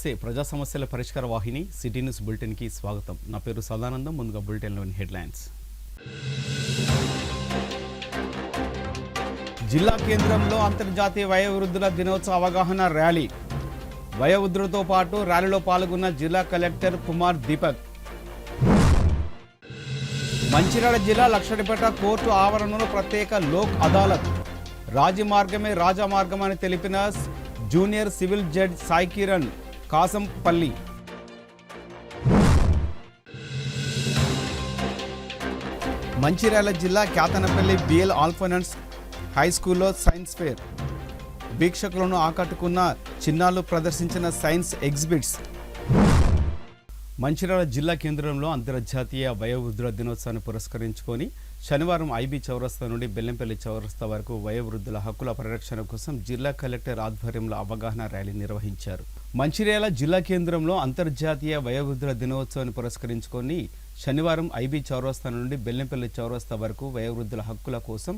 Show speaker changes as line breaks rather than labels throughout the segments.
నమస్తే ప్రజా సమస్యల పరిష్కార వాహిని సిటీ న్యూస్ బులెటిన్ కి స్వాగతం. నా పేరు సదానందం. ముందుగా బులెటిన్ లోని హెడ్లైన్స్. జిల్లా కేంద్రంలో అంతర్జాతీయ వయోవృద్ధుల దినోత్సవ అవగాహన ర్యాలీ. వయోవృద్ధులతో పాటు ర్యాలీలో పాల్గొన్న జిల్లా కలెక్టర్ కుమార్ దీపక్. మంచిర్యాల జిల్లా లక్షడిపేట కోర్టు ఆవరణలో ప్రత్యేక లోక్ అదాలత్. రాజమార్గమే రాజమార్గం అని తెలిపిన junior civil judge Sai Kiran Kasampalli. Mancherial జిల్లా క్యాతనపల్లి బిఎల్ ఆల్ఫోనెన్స్ హై స్కూల్లో సైన్స్ ఫేర్. వీక్షకులను ఆకట్టుకున్న చిన్నారులు ప్రదర్శించిన సైన్స్ ఎగ్జిబిట్స్. మంచిర్యాల జిల్లా కేంద్రంలో అంతర్జాతీయ వయోవృద్ధుల దినోత్సవాన్ని పురస్కరించుకొని శనివారం ఐబీ చౌరస్తా నుండి బెల్లంపల్లి చౌరస్తా వరకు వయోవృద్ధుల హక్కుల పరిరక్షణ కోసం జిల్లా కలెక్టర్ ఆధ్వర్యంలో అవగాహన ర్యాలీ నిర్వహించారు. మంచిర్యాల జిల్లా కేంద్రంలో అంతర్జాతీయ వయోవృద్ధుల దినోత్సవాన్ని పురస్కరించుకొని శనివారం ఐబీ చౌరస్తా నుండి బెల్లంపల్లి చౌరస్తా వరకు వయోవృద్ధుల హక్కుల కోసం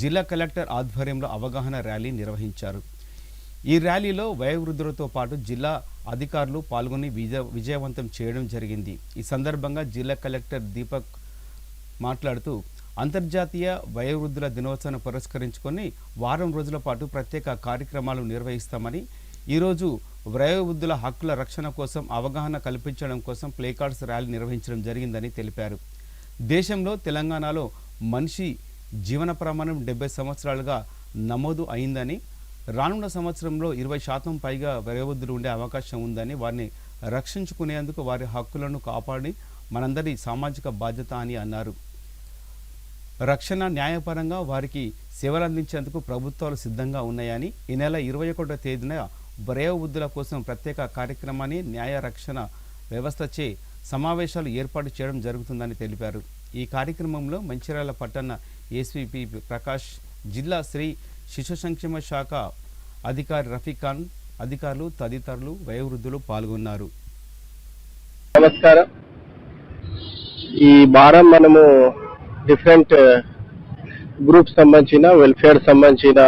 జిల్లా కలెక్టర్ ఆధ్వర్యంలో అవగాహన ర్యాలీ నిర్వహించారు. ఈ ర్యాలీలో వయోవృద్ధులతో పాటు జిల్లా అధికారులు పాల్గొని విజయవంతం చేయడం జరిగింది. ఈ సందర్భంగా జిల్లా కలెక్టర్ దీపక్ మాట్లాడుతూ అంతర్జాతీయ వయోవృద్ధుల దినోత్సవాన్ని పురస్కరించుకొని వారం రోజుల పాటు ప్రత్యేక కార్యక్రమాలు నిర్వహిస్తామని, ఈరోజు వయోవృద్ధుల హక్కుల రక్షణ కోసం అవగాహన కల్పించడం కోసం ప్లేకార్డ్స్ ర్యాలీ నిర్వహించడం జరిగిందని తెలిపారు. దేశంలో తెలంగాణలో మనిషి జీవన ప్రమాణం 70 సంవత్సరాలుగా నమోదు అయిందని, రానున్న సంవత్సరంలో 20% పైగా వయోవృద్ధులు ఉండే అవకాశం ఉందని, వారిని రక్షించుకునేందుకు వారి హక్కులను కాపాడి మనందరి సామాజిక బాధ్యత అని అన్నారు. రక్షణ న్యాయపరంగా వారికి సేవలు అందించేందుకు ప్రభుత్వాలు సిద్ధంగా ఉన్నాయని, ఈ నెల 21వ తేదీన వయోవృద్ధుల కోసం ప్రత్యేక కార్యక్రమాన్ని న్యాయ రక్షణ వ్యవస్థచే సమావేశాలు ఏర్పాటు చేయడం జరుగుతుందని తెలిపారు. ఈ కార్యక్రమంలో మంచిర్యాల పట్టణ ఏసీపీ ప్రకాష్, జిల్లా శ్రీ శిశు సంక్షేమ శాఖ అధికారి రఫీక్ ఖాన్, అధికారులు తదితరులు వయోవృద్ధులు పాల్గొన్నారు.
నమస్కారం. ఈ వారం మనము డిఫరెంట్ గ్రూప్స్ సంబంధించిన వెల్ఫేర్ సంబంధించిన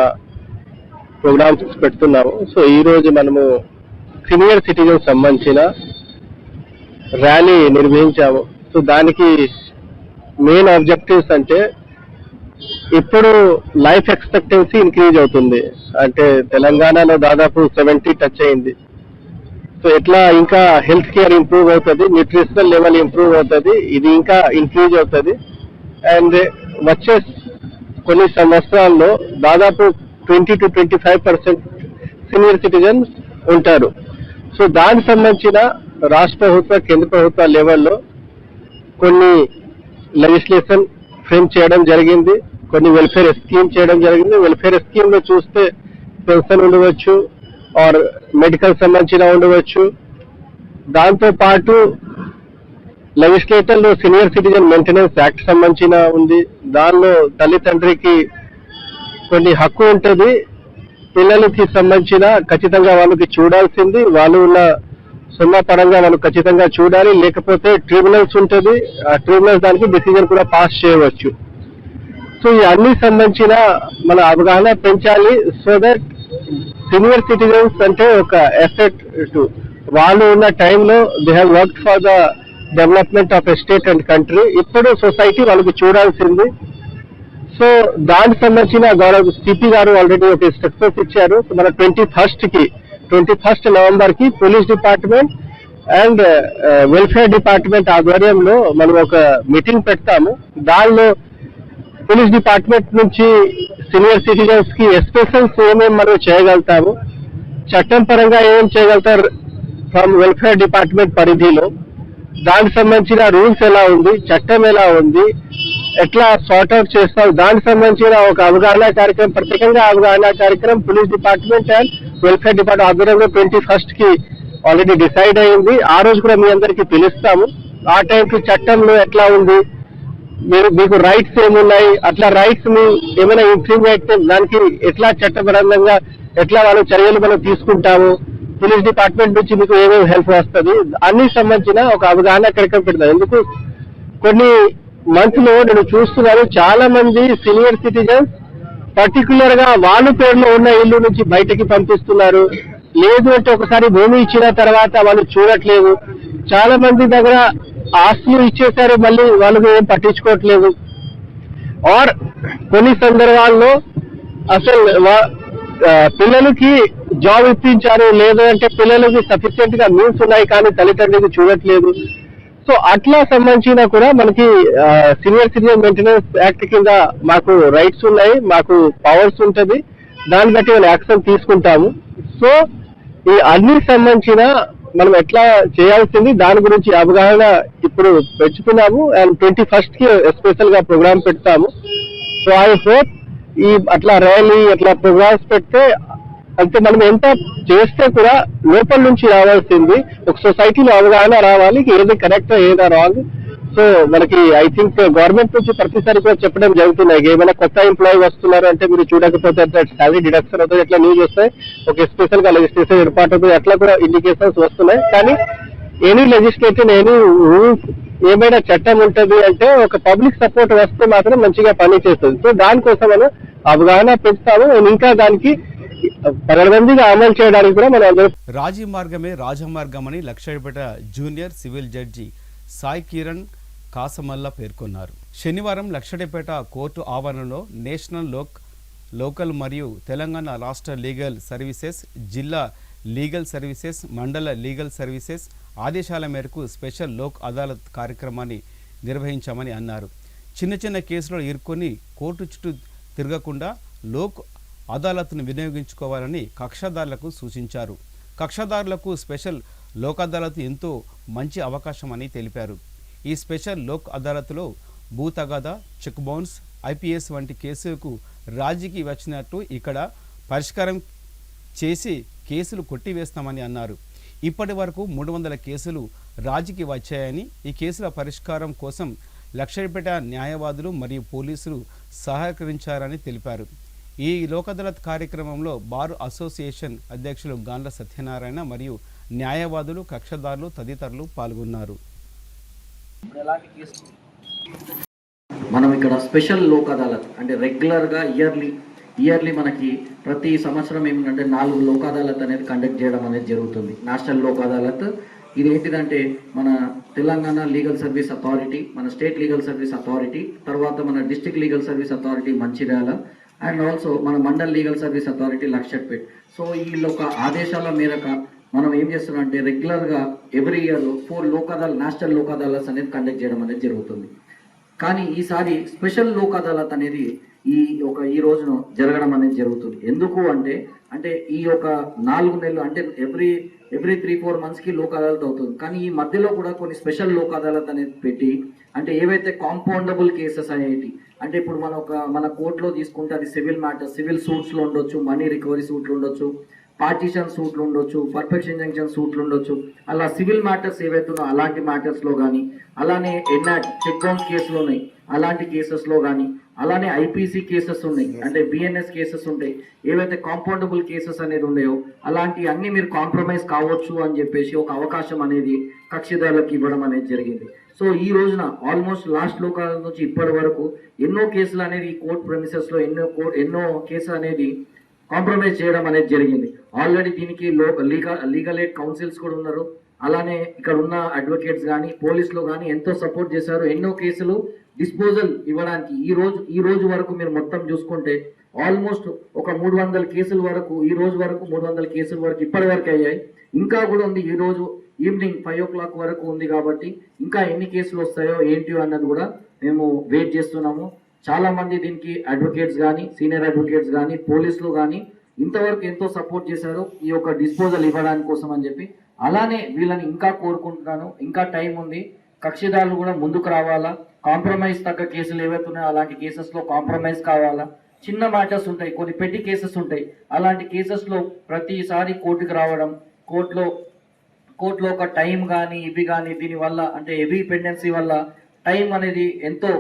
ప్రోగ్రామ్స్ పెడుతున్నాము. సో ఈ రోజు మనము సీనియర్ సిటిజన్ సంబంధించిన ర్యాలీ నిర్వహించాము. సో దానికి మెయిన్ ఆబ్జెక్టివ్స్ అంటే, ఇప్పుడు లైఫ్ ఎక్స్పెక్టెన్సీ ఇంక్రీజ్ అవుతుంది. అంటే తెలంగాణలో దాదాపు 70 టచ్ అయింది. సో ఎట్లా ఇంకా హెల్త్ కేర్ ఇంప్రూవ్ అవుతుంది, న్యూట్రిషనల్ లెవెల్ ఇంప్రూవ్ అవుతుంది, ఇది ఇంకా ఇంక్రీజ్ అవుతుంది. అండ్ వచ్చే కొన్ని సంవత్సరాల్లో దాదాపు 20 to 25% సీనియర్ సిటిజన్స్ ఉంటారు. సో దానికి సంబంధించిన రాష్ట్ర ప్రభుత్వ కేంద్ర ప్రభుత్వ లెవెల్లో కొన్ని లెజిస్లేషన్ ఫ్రేమ్ చేయడం జరిగింది, కొన్ని వెల్ఫేర్ స్కీమ్ చేయడం జరిగింది. వెల్ఫేర్ స్కీమ్ లో చూస్తే పెన్షన్ ఉండవచ్చు, ఆర్ మెడికల్ సంబంధించిన ఉండవచ్చు. దాంతో పాటు లెజిస్లేటర్ లో సీనియర్ సిటిజన్ మెయింటెనెన్స్ యాక్ట్ సంబంధించిన ఉంది. దానిలో తల్లిదండ్రికి కొన్ని హక్కు ఉంటుంది. పిల్లలకి సంబంధించిన ఖచ్చితంగా వాళ్ళకి చూడాల్సింది, వాళ్ళు ఉన్న సొమ్మ పరంగా వాళ్ళు ఖచ్చితంగా చూడాలి, లేకపోతే ట్రిబ్యునల్స్ ఉంటుంది. ఆ ట్రిబ్యునల్స్ దానికి డిసిజన్ కూడా పాస్ చేయవచ్చు. సో ఈ అన్ని సంబంధించిన మన అవగాహన పెంచాలి. సో దట్ సీనియర్ సిటిజన్స్ అంటే ఒక ఎసెట్ టు, వాళ్ళు ఉన్న టైంలో they have worked for the development of a state and country. ఇప్పుడు సొసైటీ వాళ్ళకి చూడాల్సింది. సో దానికి సంబంధించిన గౌరవ సిపి గారు ఆల్రెడీ ఒక స్ట్రక్చర్స్ ఇచ్చారు. మన 21 నవంబర్ కి police department and welfare department ఆధ్వర్యంలో మనం ఒక మీటింగ్ పెడతాము. దానిలో పోలీస్ డిపార్ట్మెంట్ నుంచి సీనియర్ సిటిజన్స్ కి ఎస్పెషల్స్ ఏమేమి మనం చేయగలుగుతాము, చట్టం పరంగా ఏమేం చేయగలుగుతారు ఫ్రమ్ వెల్ఫేర్ డిపార్ట్మెంట్ పరిధిలో, దానికి సంబంధించిన రూల్స్ ఎలా ఉంది, చట్టం ఎలా ఉంది, ఎట్లా సార్ట్అవుట్ చేస్తాం, దానికి సంబంధించిన ఒక అవగాహన కార్యక్రమం, ప్రత్యేకంగా అవగాహన కార్యక్రమం police department and welfare department ఆధ్వర్యంలో 21 కి ఆల్రెడీ డిసైడ్ అయింది. ఆ రోజు కూడా మీ అందరికీ పిలుస్తాము. ఆ టైంకి చట్టంలో ఎట్లా ఉంది, మీకు రైట్స్ ఏమున్నాయి, అట్లా రైట్స్ మీ ఏమైనా ఇంప్రూవ్ అయితే దానికి ఎట్లా చట్టపరంగా ఎట్లా వాళ్ళు చర్యలు మనం తీసుకుంటాము, పోలీస్ డిపార్ట్మెంట్ నుంచి మీకు ఏమేమి హెల్ప్ వస్తుంది, అన్ని సంబంధించిన ఒక అవగాహన కార్యక్రమం పెడతాం. ఎందుకు కొన్ని మంత్స్ లో నేను చూస్తున్నాను, చాలా మంది సీనియర్ సిటిజన్స్ పర్టికులర్ గా వాళ్ళ పేరులో ఉన్న ఇల్లు నుంచి బయటకి పంపిస్తున్నారు, లేదు అంటే ఒకసారి భూమి ఇచ్చిన తర్వాత వాళ్ళు చూడట్లేదు. చాలా మంది దగ్గర ఆస్తులు ఇచ్చేసారు, మళ్ళీ వాళ్ళు ఏం పట్టించుకోవట్లేదు. ఆర్ కొన్ని సందర్భాల్లో అసలు పిల్లలకి జాబ్ ఇప్పించారు, లేదు అంటే పిల్లలకి సఫిషియెంట్ గా మీన్స్ ఉన్నాయి కానీ తల్లిదండ్రులకి చూడట్లేదు. సో అట్లా సంబంధించిన కూడా మనకి సీనియర్ సిటిజన్ మెయింటెనెన్స్ యాక్ట్ కింద మాకు రైట్స్ ఉన్నాయి, మాకు పవర్స్ ఉంటుంది, దాన్ని బట్టి మనం యాక్షన్ తీసుకుంటాము. సో ఈ అన్ని సంబంధించిన మనం ఎట్లా చేయాల్సింది దాని గురించి అవగాహన ఇప్పుడు పెంచుతున్నాము. అండ్ 21st కి స్పెషల్ గా ప్రోగ్రామ్ పెడతాము. సో ఐ హోప్ ఈ అట్లా ర్యాలీ అట్లా ప్రోగ్రామ్స్ పెడితే అంటే మనం ఎంత చేస్తే కూడా లోపల నుంచి రావాల్సింది ఒక సొసైటీలో అవగాహన రావాలి, ఏది కరెక్ట్ ఏదా రాంగ్. సో మనకి ఐ థింక్ గవర్నమెంట్ నుంచి ప్రతిసారి కూడా చెప్పడం జరుగుతున్నాయి, ఏమైనా కొత్త ఎంప్లాయీ వస్తున్నారు అంటే మీరు చూడకపోతే శాలరీ డిడక్షన్ అవుతుంది, ఎట్లా న్యూస్ వస్తాయి, ఒక స్పెషల్ గా లెజిస్లేషన్ ఏర్పాటు అవుతుంది, అట్లా కూడా ఇండికేషన్స్ వస్తున్నాయి. కానీ ఎనీ లెజిస్లేషన్ ఎనీ రూల్స్ ఏమైనా చట్టం ఉంటుంది అంటే ఒక పబ్లిక్ సపోర్ట్ వస్తే మాత్రం మంచిగా పని చేస్తుంది. సో దానికోసం మనం అవగాహన పెంచుతాము, ఇంకా దానికి పగడబందీగా అమలు చేయడానికి కూడా మనం అందరూ.
రాజీ మార్గమే రాజమార్గమని Luxettipet junior civil judge Sai Kiran Kasamalla పేర్కొన్నారు. శనివారం లక్షడిపేట కోర్టు ఆవరణలో నేషనల్ లోకల్ మరియు తెలంగాణ రాష్ట్ర లీగల్ సర్వీసెస్, జిల్లా లీగల్ సర్వీసెస్, మండల లీగల్ సర్వీసెస్ ఆదేశాల మేరకు స్పెషల్ లోక్ అదాలత్ కార్యక్రమాన్ని నిర్వహించామని అన్నారు. చిన్న చిన్న కేసులో ఇరుక్కొని కోర్టు చుట్టూ తిరగకుండా లోక్ అదాలత్ను వినియోగించుకోవాలని కక్షదారులకు సూచించారు. కక్షదారులకు స్పెషల్ లోక్ అదాలత్ ఎంతో మంచి అవకాశం అని తెలిపారు. ఈ స్పెషల్ లోక్ అదాలత్లో భూ తగాదా, చెక్ బౌన్స్, ఐపీఎస్ వంటి కేసులకు రాజీకి వచ్చినట్టు ఇక్కడ పరిష్కారం చేసి కేసులు కొట్టివేస్తామని అన్నారు. ఇప్పటి వరకు 300 కేసులు రాజీకి వచ్చాయని, ఈ కేసుల పరిష్కారం కోసం లక్షడిపేట న్యాయవాదులు మరియు పోలీసులు సహకరించారని తెలిపారు. ఈ లోక్ అదాలత్ కార్యక్రమంలో బార్ అసోసియేషన్ అధ్యక్షులు గాండ్ల సత్యనారాయణ మరియు న్యాయవాదులు, కక్షదారులు తదితరులు పాల్గొన్నారు.
మనం ఇక్కడ స్పెషల్ లోక్ అదాలత్ అంటే రెగ్యులర్గా ఇయర్లీ మనకి ప్రతి సంవత్సరం ఏమిటంటే 4 లోక్ అదాలత్ అనేది కండక్ట్ చేయడం అనేది జరుగుతుంది. నేషనల్ లోక్ అదాలత్ ఇది ఏంటిదంటే మన తెలంగాణ లీగల్ సర్వీస్ అథారిటీ, మన స్టేట్ లీగల్ సర్వీస్ అథారిటీ, తర్వాత మన district legal service authority Mancherial and also మన Mandal legal service authority Luxettipet. So వీళ్ళ ఒక ఆదేశాల మేరకు మనం ఏం చేస్తున్నాం అంటే రెగ్యులర్గా every year 4 national Lok Adalats అనేది కండక్ట్ చేయడం అనేది జరుగుతుంది. కానీ ఈసారి స్పెషల్ లోక్ అదాలత్ అనేది ఈ రోజున జరగడం అనేది జరుగుతుంది. ఎందుకు అంటే ఈ యొక్క 4 నెలలు అంటే ఎవ్రీ 3-4 మంత్స్కి లోక్ అదాలత్ అవుతుంది. కానీ ఈ మధ్యలో కూడా కొన్ని స్పెషల్ లోక్ అదాలత్ అనేది పెట్టి అంటే ఏవైతే కాంపౌండబుల్ కేసెస్ అనేవి అంటే ఇప్పుడు మన కోర్టులో తీసుకుంటే అది సివిల్ మ్యాటర్స్, సివిల్ సూట్స్లో ఉండొచ్చు, మనీ రికవరీ సూట్లు ఉండొచ్చు, పార్టీషన్ సూట్లు ఉండొచ్చు, పర్ఫెక్షన్ ఇంజంక్షన్ సూట్లు ఉండొచ్చు. అలా సివిల్ మ్యాటర్స్ ఏవైతున్నాయో అలాంటి మ్యాటర్స్లో కానీ, అలానే చెక్ బౌన్స్ కేసులు ఉన్నాయి అలాంటి కేసెస్లో కానీ, అలానే ఐపీసీ కేసెస్ ఉన్నాయి అంటే బిఎన్ఎస్ కేసెస్ ఉంటాయి, ఏవైతే కాంపౌండబుల్ కేసెస్ అనేది ఉన్నాయో అలాంటి అన్ని మీరు కాంప్రమైజ్ కావచ్చు అని చెప్పేసి ఒక అవకాశం అనేది కక్షిదారులకు ఇవ్వడం అనేది జరిగింది. సో ఈ రోజున ఆల్మోస్ట్ లాస్ట్ లోకాల నుంచి ఇప్పటి వరకు ఎన్నో కేసులు అనేది కోర్ట్ ప్రెమిసెస్లో ఎన్నో కేసులు అనేది కాంప్రమైజ్ చేయడం అనేది జరిగింది. ఆల్రెడీ దీనికి లీగల్ ఎయిడ్ కౌన్సిల్స్ కూడా ఉన్నారు, అలానే ఇక్కడ ఉన్న అడ్వకేట్స్ కానీ పోలీసులు కానీ ఎంతో సపోర్ట్ చేశారు. ఎన్నో కేసులు డిస్పోజల్ ఇవ్వడానికి ఈ రోజు వరకు మీరు మొత్తం చూసుకుంటే ఆల్మోస్ట్ ఒక 300 కేసుల వరకు ఈ రోజు వరకు 300 కేసుల వరకు ఇప్పటి వరకు అయ్యాయి. ఇంకా కూడా ఉంది, ఈ రోజు ఈవినింగ్ 5 o'clock వరకు ఉంది. కాబట్టి ఇంకా ఎన్ని కేసులు వస్తాయో ఏంటి అన్నది కూడా మేము వెయిట్ చేస్తున్నాము. చాలా మంది దీనికి అడ్వకేట్స్ కానీ, సీనియర్ అడ్వకేట్స్ కానీ, పోలీసులు కానీ ఇంతవరకు ఎంతో సపోర్ట్ చేశారు ఈ యొక్క డిస్పోజల్ ఇవ్వడానికి కోసం అని చెప్పి. అలానే వీళ్ళని ఇంకా కోరుకుంటున్నాను, ఇంకా టైం ఉంది, కక్షిదారులు కూడా ముందుకు రావాలా. కాంప్రమైజ్ తగ్గ కేసులు ఏవైతున్నాయో అలాంటి కేసెస్లో కాంప్రమైజ్ కావాలా. చిన్న మ్యాటర్స్ ఉంటాయి, కొన్ని పెట్టి కేసెస్ ఉంటాయి, అలాంటి కేసెస్లో ప్రతిసారి కోర్టుకు రావడం, కోర్టులో ఒక టైం కానీ ఇవి కానీ దీనివల్ల అంటే హెవీ పెండెన్సీ వల్ల టైం అనేది ఎంతో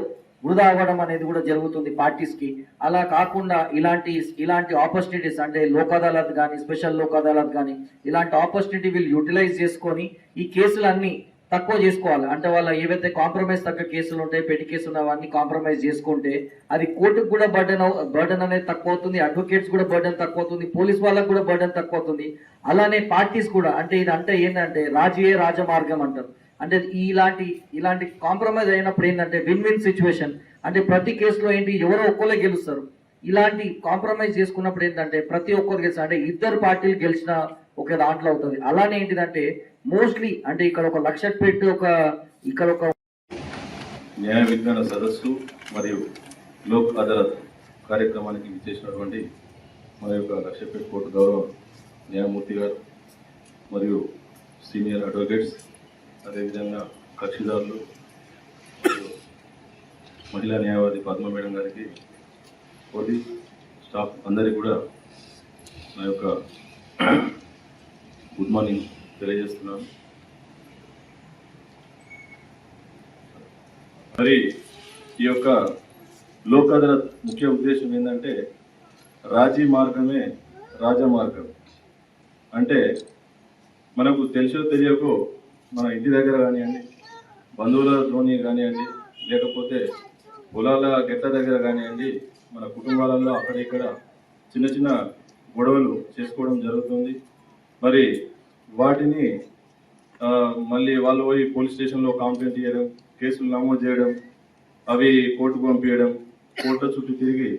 వృధా అవ్వడం అనేది కూడా జరుగుతుంది పార్టీస్కి. అలా కాకుండా ఇలాంటి ఆపర్చునిటీస్ అంటే లోక్ అదాలత్ కానీ, స్పెషల్ లోక్ అదాలత్ కానీ ఇలాంటి ఆపర్చునిటీ వీళ్ళు యూటిలైజ్ చేసుకొని ఈ కేసులన్నీ తక్కువ చేసుకోవాలి. అంటే వాళ్ళ ఏవైతే కాంప్రమైజ్ తగ్గ కేసులు ఉంటాయి, పెట్టి కేసులు ఉన్నవన్నీ కాంప్రమైజ్ చేసుకుంటే అది కోర్టుకు కూడా బర్డెన్ అనేది తక్కువ అవుతుంది, అడ్వకేట్స్ కూడా బర్డెన్ తక్కువ అవుతుంది, పోలీస్ వాళ్ళకు కూడా బర్డెన్ తక్కువ అవుతుంది. అలానే పార్టీస్ కూడా అంటే ఇది అంటే ఏంటంటే రాజీయే రాజమార్గం అంటారు. అంటే ఇలాంటి కాంప్రమైజ్ అయినప్పుడు ఏంటంటే విన్ విన్ సిచ్యువేషన్. అంటే ప్రతి కేసులో ఏంటి ఎవరో ఒక్కరే గెలుస్తారు. ఇలాంటి కాంప్రమైజ్ చేసుకున్నప్పుడు ఏంటంటే ప్రతి ఒక్కరు గెలిచిన అంటే ఇద్దరు పార్టీలు గెలిచిన ఒక దాంట్లో అవుతుంది. అలానే ఏంటిదంటే మోస్ట్లీ అంటే ఇక్కడ ఒక లక్ష పెట్టి ఇక్కడ ఒక
న్యాయ విజ్ఞాన సదస్సు మరియు లోక్ అదాలత్ కార్యక్రమానికి ఇచ్చేసినటువంటి మన యొక్క లక్షపేట కోర్టు గౌరవ న్యాయమూర్తి గారు మరియు సీనియర్ అడ్వకేట్స్, అదేవిధంగా కక్షిదారులు, మహిళా న్యాయవాది పద్మ మేడం గారికి, పోలీస్ స్టాఫ్ అందరికీ కూడా నా యొక్క గుడ్ మార్నింగ్ తెలియజేస్తున్నాను. మరి ఈ యొక్క లోక్ అదాలత్ ముఖ్య ఉద్దేశం ఏంటంటే రాజీ మార్గమే రాజమార్గం. అంటే మనకు తెలిసో తెలియకో మన ఇంటి దగ్గర కానివ్వండి, బంధువులతోని కానివ్వండి, లేకపోతే పొలాల గెట్ల దగ్గర కానివ్వండి, మన కుటుంబాలలో అక్కడ ఇక్కడ చిన్న చిన్న గొడవలు చేసుకోవడం జరుగుతుంది. మరి వాటిని మళ్ళీ వాళ్ళు పోయి పోలీస్ స్టేషన్లో కంప్లైంట్ చేయడం, కేసులు నమోదు చేయడం, అవి కోర్టుకు పంపించడం, కోర్టు చుట్టూ తిరిగి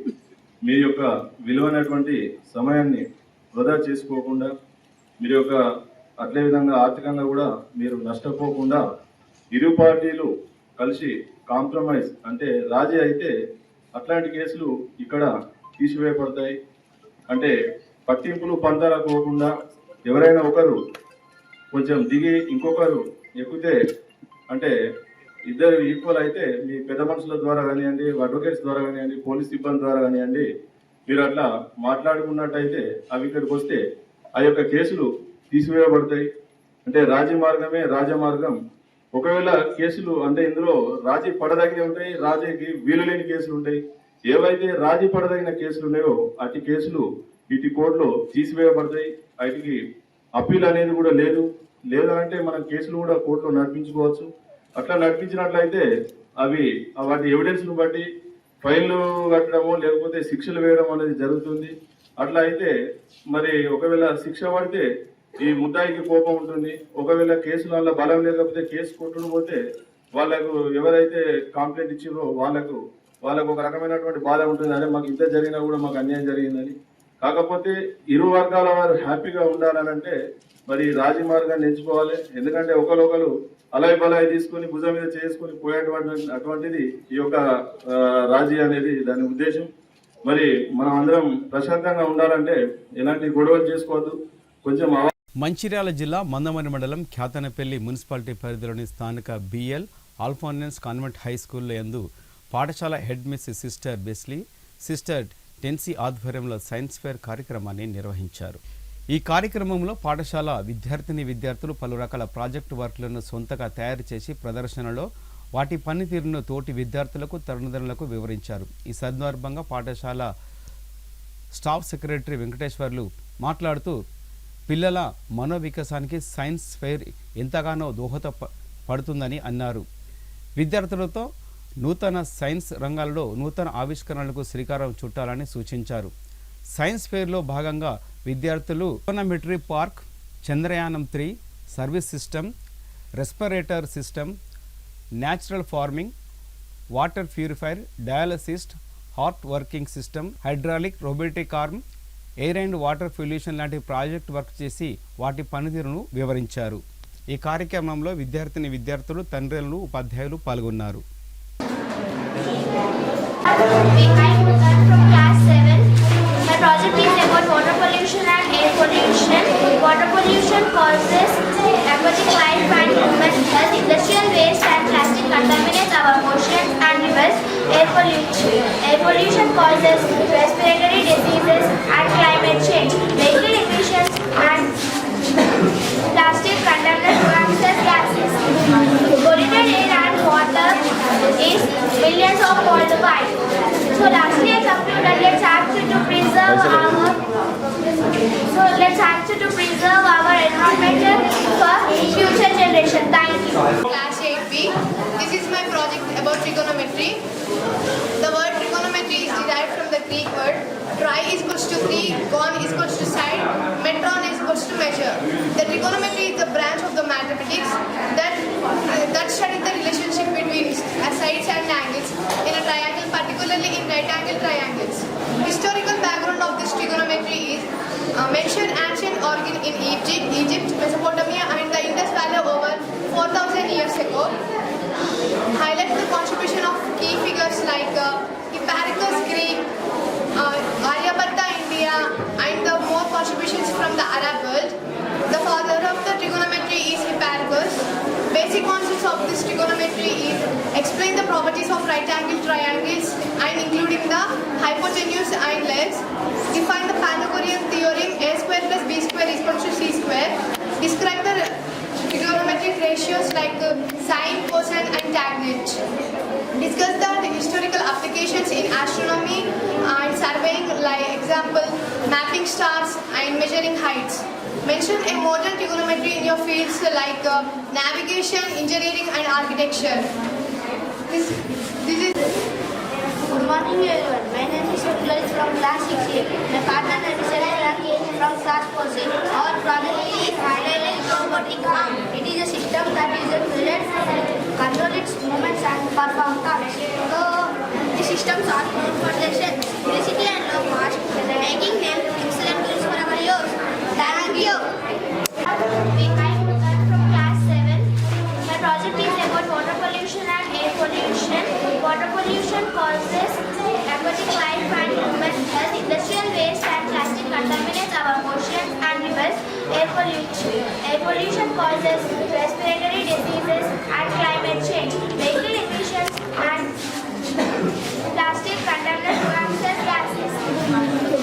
మీ యొక్క విలువైనటువంటి సమయాన్ని వృధా చేసుకోకుండా, మీరు యొక్క అట్లే విధంగా ఆర్థికంగా కూడా మీరు నష్టపోకుండా ఇరు పార్టీలు కలిసి కాంప్రమైజ్ అంటే రాజీ అయితే అట్లాంటి కేసులు ఇక్కడ తీసివేయబడతాయి. అంటే పట్టింపులు పంతాలు పోకుండా ఎవరైనా ఒకరు కొంచెం దిగి ఇంకొకరు ఎక్కితే అంటే ఇద్దరు ఈక్వల్ అయితే మీ పెద్ద మనుషుల ద్వారా కానివ్వండి, అడ్వకేట్స్ ద్వారా కానివ్వండి, పోలీస్ సిబ్బంది ద్వారా కానివ్వండి, మీరు అట్లా మాట్లాడుకున్నట్టయితే అవి ఇక్కడికి వస్తే ఆ యొక్క కేసులు తీసివేయబడతాయి. అంటే రాజీ మార్గమే రాజమార్గం. ఒకవేళ కేసులు అంటే ఇందులో రాజీ పడదగినవి ఉంటాయి, రాజీకి వీలు లేని కేసులు ఉంటాయి. ఏవైతే రాజీ పడదగిన కేసులు ఉన్నాయో అటు కేసులు ఇటు కోర్టులో తీసివేయబడతాయి. వాటికి అప్పీల్ అనేది కూడా లేదు. లేదంటే మనం కేసులు కూడా కోర్టులో నడిపించుకోవచ్చు. అట్లా నడిపించినట్లయితే అవి వాటి ఎవిడెన్స్ను బట్టి ఫైన్లు కట్టడము లేకపోతే శిక్షలు వేయడం అనేది జరుగుతుంది. అట్లా అయితే మరి ఒకవేళ శిక్ష పడితే ఈ ముద్దాయికి కోపం ఉంటుంది. ఒకవేళ కేసుల వల్ల బలం లేకపోతే కేసు కొట్టును పోతే వాళ్ళకు ఎవరైతే కంప్లైంట్ ఇచ్చిందో వాళ్ళకు ఒక రకమైనటువంటి బాధ ఉంటుంది. అదే మాకు ఇంత జరిగినా కూడా మాకు అన్యాయం జరిగిందని. కాకపోతే ఇరు వర్గాల వారు హ్యాపీగా ఉండాలంటే మరి రాజీ మార్గాన్ని ఎంచుకోవాలి. ఎందుకంటే ఒకరు అలాయి బలాయి తీసుకొని భుజం మీద చేసుకొని అటువంటిది ఈ యొక్క రాజీ అనేది దాని ఉద్దేశం. మరి మనం అందరం ప్రశాంతంగా ఉండాలంటే ఎలాంటి గొడవలు చేసుకోవద్దు. కొంచెం
మంచిర్యాల జిల్లా మందమరి మండలం ఖ్యాతనపల్లి మున్సిపాలిటీ పరిధిలోని స్థానిక బిఎల్ ఆల్ఫానెన్స్ కాన్వెంట్ హై స్కూల్లో యందు పాఠశాల head miss sister Besly, sister Tency ఆధ్వర్యంలో సైన్స్ ఫేర్ కార్యక్రమాన్ని నిర్వహించారు. ఈ కార్యక్రమంలో పాఠశాల విద్యార్థులు పలు రకాల ప్రాజెక్టు వర్క్లను సొంతగా తయారు చేసి ప్రదర్శనలో వాటి పనితీరును తోటి విద్యార్థులకు తల్లిదండ్రులకు వివరించారు. ఈ సందర్భంగా పాఠశాల స్టాఫ్ సెక్రటరీ వెంకటేశ్వర్లు మాట్లాడుతూ పిల్లల మనోవికాసానికి సైన్స్ ఫెయిర్ ఎంతగానో దోహదపడుతుందని అన్నారు. విద్యార్థులతో నూతన సైన్స్ రంగాలలో నూతన ఆవిష్కరణలకు శ్రీకారం చుట్టాలని సూచించారు. సైన్స్ ఫెయిర్లో భాగంగా విద్యార్థులు ట్రిగోనోమెట్రీ పార్క్, చంద్రయానం 3 service system, respirator system, natural farming, water purifier, dialysist, heart working system, hydraulic, robotic arm, air and water pollution లాంటి ప్రాజెక్ట్ వర్క్ చేసి వాటి పనితీరును వివరించారు. ఈ కార్యక్రమంలో విద్యార్థులు, తండ్రులు, ఉపాధ్యాయులు పాల్గొన్నారు.
My project is about water pollution and air pollution. Water pollution causes aquatic life and human health. Industrial waste and plastic contaminates our oceans and rivers. Air pollution causes respiratory diseases and climate change. Vehicle emissions and plastic contaminate greenhouse gases. Polluted air and water is millions of worldwide. So lastly, I conclude that let's act to preserve our environment for future generations. generation. Thank you.
Class 8B. This is my project about trigonometry. The word trigonometry is derived from the Greek word tri is equals to 3, gon is equals to side, metron is equals to measure. The trigonometry is the branch of the mathematics that studies the relationship between sides and angles in a triangle, particularly in right angle triangles. Historical background of this trigonometry is mentioned ancient origin in Egypt, Mesopotamia and the Indus Valley over 4,000 years ago. Highlight the contribution of key figures like Hipparchus Greek, Aryabhatta India and the more contributions from the Arab world. The father of the trigonometry is Hipparchus. Basic concepts of this trigonometry is explain the properties of right angle triangles and including the hypotenuse and legs. Define the Pythagorean theorem a square plus b square is equal to c square. Describe the trigonometric ratios like sine, cosine and tangent. Discuss the historical applications in astronomy and surveying, like example mapping stars and measuring heights. Mention a modern trigonometry in your fields like navigation, engineering and architecture. This is
Good morning everyone. My name is Sundar from class 6A. My partner name is Raki from class 4C. Our project is highlighting robotic arm. It is a system that is built to control its movements and perform tasks. So the systems are known for their simplicity and low cost, making them excellent tools for our use. Thank you. I'm from class 7. My project is about water pollution and air pollution. Water pollution causes aquatic life and human health. Industrial waste and plastic contaminates our oceans and rivers. Air pollution causes respiratory diseases and climate change. Vehicle emissions and plastic contaminate greenhouse gases.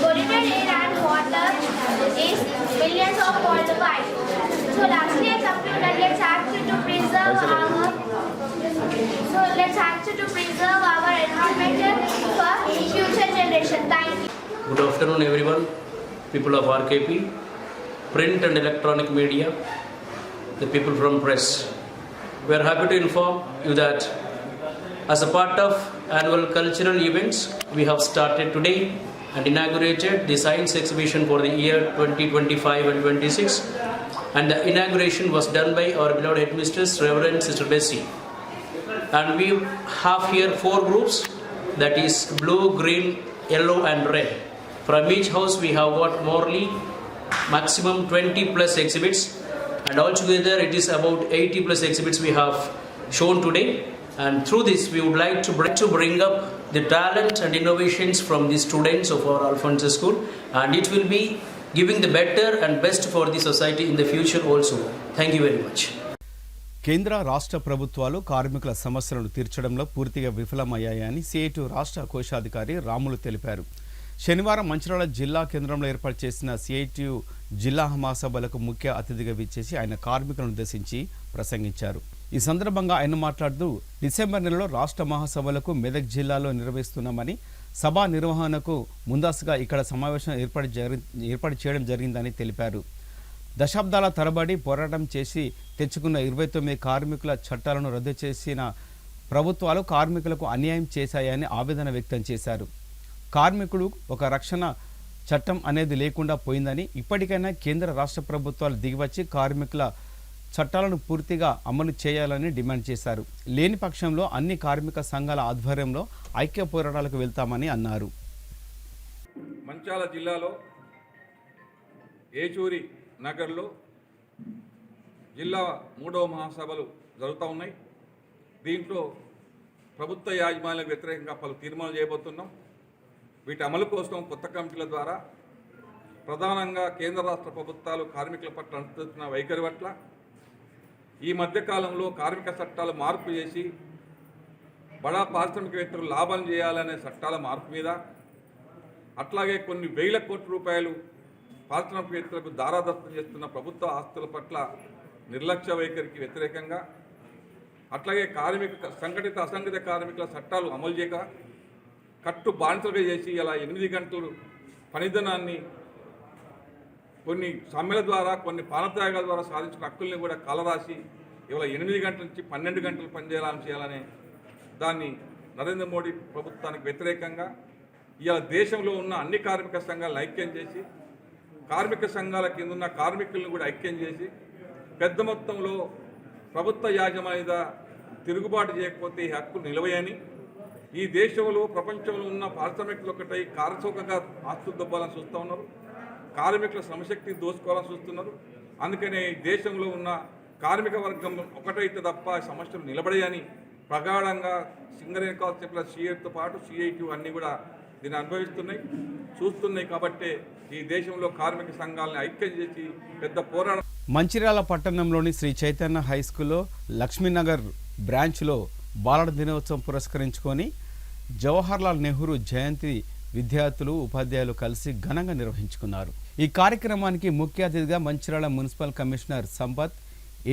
Polluted air and water is millions of worldwide. So lastly, I conclude that let's act to preserve our environment for future generation. Thank you.
Good afternoon everyone, people of RKP, print and electronic media, the people from press. We are happy to inform you that as a part of annual cultural events, we have started today and inaugurated the science exhibition for the year 2025 and 26, and the inauguration was done by our beloved headmistress, Reverend Sister Bessie. And we have here 4 groups, that is blue, green, yellow and red. From each house we have got morely maximum 20 plus exhibits, and altogether it is about 80 plus exhibits we have shown today. And through this we would like to bring up the talent and innovations from the students of our Alphonsus School, and it will be giving the better and best for the society in the future also. Thank you very much.
కేంద్ర రాష్ట్ర ప్రభుత్వాలు కార్మికుల సమస్యలను తీర్చడంలో పూర్తిగా విఫలమయ్యాయని CITU రాష్ట్ర కోశాధికారి రాములు తెలిపారు. శనివారం మంచిర్యాల జిల్లా కేంద్రంలో ఏర్పాటు చేసిన సిఐటియు జిల్లా మహాసభలకు ముఖ్య అతిథిగా విచ్చేసి ఆయన కార్మికులను ఉద్దేశించి ప్రసంగించారు. ఈ సందర్భంగా ఆయన మాట్లాడుతూ డిసెంబర్ నెలలో రాష్ట్ర మహాసభలకు మెదక్ జిల్లాలో నిర్వహిస్తున్నామని, సభా నిర్వహణకు ముందస్తుగా ఇక్కడ సమావేశం ఏర్పాటు చేయడం జరిగిందని తెలిపారు. దశాబ్దాల తరబడి పోరాటం చేసి తెచ్చుకున్న 29 కార్మికుల చట్టాలను రద్దు చేసిన ప్రభుత్వాలు కార్మికులకు అన్యాయం చేశాయని ఆవేదన వ్యక్తం చేశారు. కార్మికుడు ఒక రక్షణ చట్టం అనేది లేకుండా పోయిందని, ఇప్పటికైనా కేంద్ర రాష్ట్ర ప్రభుత్వాలు దిగివచ్చి కార్మికుల చట్టాలను పూర్తిగా అమలు చేయాలని డిమాండ్ చేశారు. లేని పక్షంలో అన్ని కార్మిక సంఘాల ఆధ్వర్యంలో ఐక్య పోరాటాలకు వెళ్తామని అన్నారు.
మంచిర్యాల జిల్లాలో ఏచూరి నగర్లో జిల్లా 3వ మహాసభలు జరుగుతూ ఉన్నాయి. దీంట్లో ప్రభుత్వ యాజమాన్యాలకు వ్యతిరేకంగా పలు తీర్మానాలు చేయబోతున్నాం. వీటి అమలు కోసం కొత్త కమిటీల ద్వారా ప్రధానంగా కేంద్ర రాష్ట్ర ప్రభుత్వాలు కార్మికుల పట్ల అనుసరిస్తున్న వైఖరి పట్ల, ఈ మధ్యకాలంలో కార్మిక చట్టాలు మార్పు చేసి బడా పారిశ్రామికవేత్తలు లాభం చేయాలనే చట్టాల మార్పు మీద, అట్లాగే కొన్ని వేల కోట్ల రూపాయలు పారిశ్రామికవేత్తలకు దారాదత్తం చేస్తున్న ప్రభుత్వ ఆస్తుల పట్ల నిర్లక్ష్య వైఖరికి వ్యతిరేకంగా, అట్లాగే సంఘటిత అసంఘటిత కార్మికుల చట్టాలు అమలు చేయక కట్టు బానిసలుగా చేసి ఇలా 8 గంటలు పనిదినాన్ని కొన్ని సమ్మెల ద్వారా, కొన్ని ప్రాణత్యాగాల ద్వారా సాధించిన హక్కుల్ని కూడా కాలరాసి ఇవాళ 8 గంటల నుంచి 12 గంటలు పనిచేయాలని దాన్ని నరేంద్ర మోడీ ప్రభుత్వానికి వ్యతిరేకంగా ఇవాళ దేశంలో ఉన్న అన్ని కార్మిక సంఘాలను ఐక్యం చేసి కార్మిక సంఘాల కింద ఉన్న కార్మికులను కూడా ఐక్యం చేసి పెద్ద మొత్తంలో ప్రభుత్వ యాజమాన్య తిరుగుబాటు చేయకపోతే ఈ హక్కులు నిలవయని, ఈ దేశంలో ప్రపంచంలో ఉన్న పారిశ్రామికులు ఒకటై కారచౌకగా ఆస్తులు దొబ్బాలని చూస్తూ ఉన్నారు, కార్మికుల శ్రమశక్తిని దోసుకోవాలని చూస్తున్నారు. అందుకనే ఈ దేశంలో ఉన్న కార్మిక వర్గం ఒకటైతే తప్ప సమస్యలు నిలబడేయని ప్రగాఢంగా సింగరేణి కాల్స్ సిఐతో పాటు సిఐటి అన్నీ కూడా దీన్ని అనుభవిస్తున్నాయి, చూస్తున్నాయి. కాబట్టి ఈ దేశంలో కార్మిక సంఘాలను ఐక్యం చేసి పెద్ద పోరాటం.
మంచిర్యాల పట్టణంలోని శ్రీ చైతన్య హై స్కూల్లో లక్ష్మీనగర్ బ్రాంచ్లో బాలల దినోత్సవం పురస్కరించుకొని జవహర్లాల్ నెహ్రూ జయంతి విద్యార్థులు ఉపాధ్యాయులు కలిసి ఘనంగా నిర్వహించుకున్నారు. ఈ కార్యక్రమానికి ముఖ్య అతిథిగా Mancherial municipal commissioner Sampath,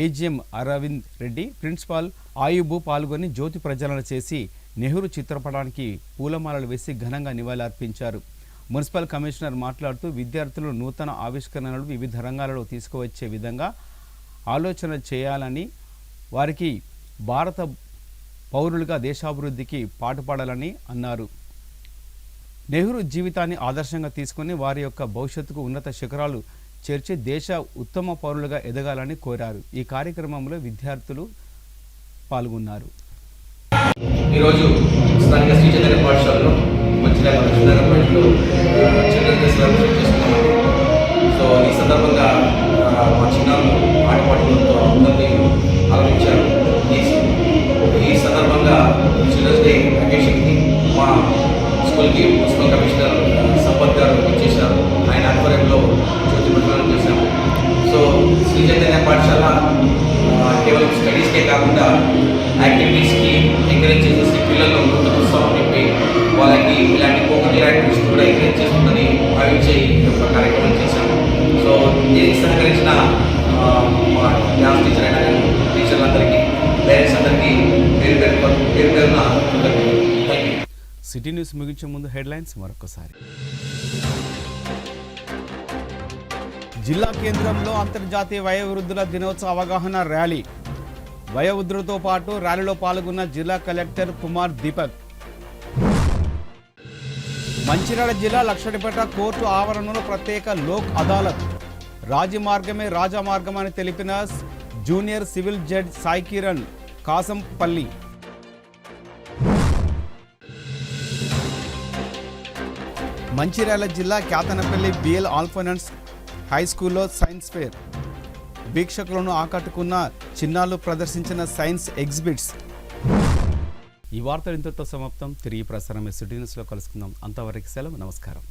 AGM Aravind Reddy, principal Ayub పాల్గొని జ్యోతి ప్రజ్వలన చేసి నెహ్రూ చిత్రపటానికి పూలమాలలు వేసి ఘనంగా నివాళులర్పించారు. మున్సిపల్ కమిషనర్ మాట్లాడుతూ విద్యార్థులు నూతన ఆవిష్కరణలు వివిధ రంగాలలో తీసుకువచ్చే విధంగా ఆలోచన చేయాలని, వారికి భారత పౌరులుగా దేశాభివృద్ధికి పాటుపడాలని అన్నారు. నెహ్రూ జీవితాన్ని ఆదర్శంగా తీసుకుని వారి యొక్క భవిష్యత్తుకు ఉన్నత శిఖరాలు చేర్చి దేశ ఉత్తమ పౌరులుగా ఎదగాలని కోరారు. ఈ కార్యక్రమంలో విద్యార్థులు పాల్గొన్నారు.
ఈరోజు స్థానిక శ్రీ చైతన్య పాఠశాలలో మంచిర్యాల లక్ష్మీనగర్లో చిల్డ్రన్స్ డే సెలబ్రేట్ చేస్తున్నామండి. సో ఈ సందర్భంగా మా చిన్నారులు ఆటపాటలతో అందరినీ ఆలోచించారు. ఈ సందర్భంగా చిల్డ్రన్స్ డే అకేషన్కి మా స్కూల్కి మున్సిపల్ కమిషనర్ సంపత్ గారు ఇచ్చేశారు. ఆయన ఆధ్వర్యంలో జ్యోతి ప్రజ్వలన చేశాము. సో శ్రీ చైతన్య పాఠశాల కేవలం స్టడీస్కే కాకుండా యాక్టివిటీస్కి ఎంకరేజ్ చేసేసి పిల్లల్లో నూతన ఉత్సాహం నింపి వాళ్ళకి ఇలాంటి కోకటిల్ యాక్టివిటీస్ కూడా ఎంకరేజ్ చేస్తుందని భావించే ఈ యొక్క కార్యక్రమం చేశాము. సో దీనికి సహకరించిన మా డ్యాన్స్ టీచర్ అయినా కానీ టీచర్లందరికీ, పేరెంట్స్ అందరికీ పేరు పేరున థ్యాంక్ యూ.
సిటీ న్యూస్ ముగించే ముందు హెడ్లైన్స్ మరొకసారి. జిల్లా కేంద్రంలో అంతర్జాతీయ వయోవృద్ధుల దినోత్సవ అవగాహన ర్యాలీ. వయోవృద్ధులతో పాటు ర్యాలీలో పాల్గొన్న జిల్లా కలెక్టర్ కుమార్ దీపక్. మంచిర్యాల జిల్లా లక్షడిపేట కోర్టు ఆవరణలో ప్రత్యేక లోక్ అదాలత్. రాజమార్గమే రాజమార్గం అని తెలిపిన junior civil judge Sai Kiran Kasampalli. Mancherial జిల్లా క్యాతనపల్లి బిఎల్ ఆల్ఫనెన్స్ హై స్కూల్లో సైన్స్ ఫేర్. వీక్షకులను ఆకట్టుకున్న చిన్నారులు ప్రదర్శించిన సైన్స్ ఎగ్జిబిట్స్. ఈ వార్తలు ఇంతటితో సమాప్తం. తిరిగి ప్రసారం సిటీ న్యూస్లో కలుసుకుందాం. అంతవరకు సెలవు. నమస్కారం.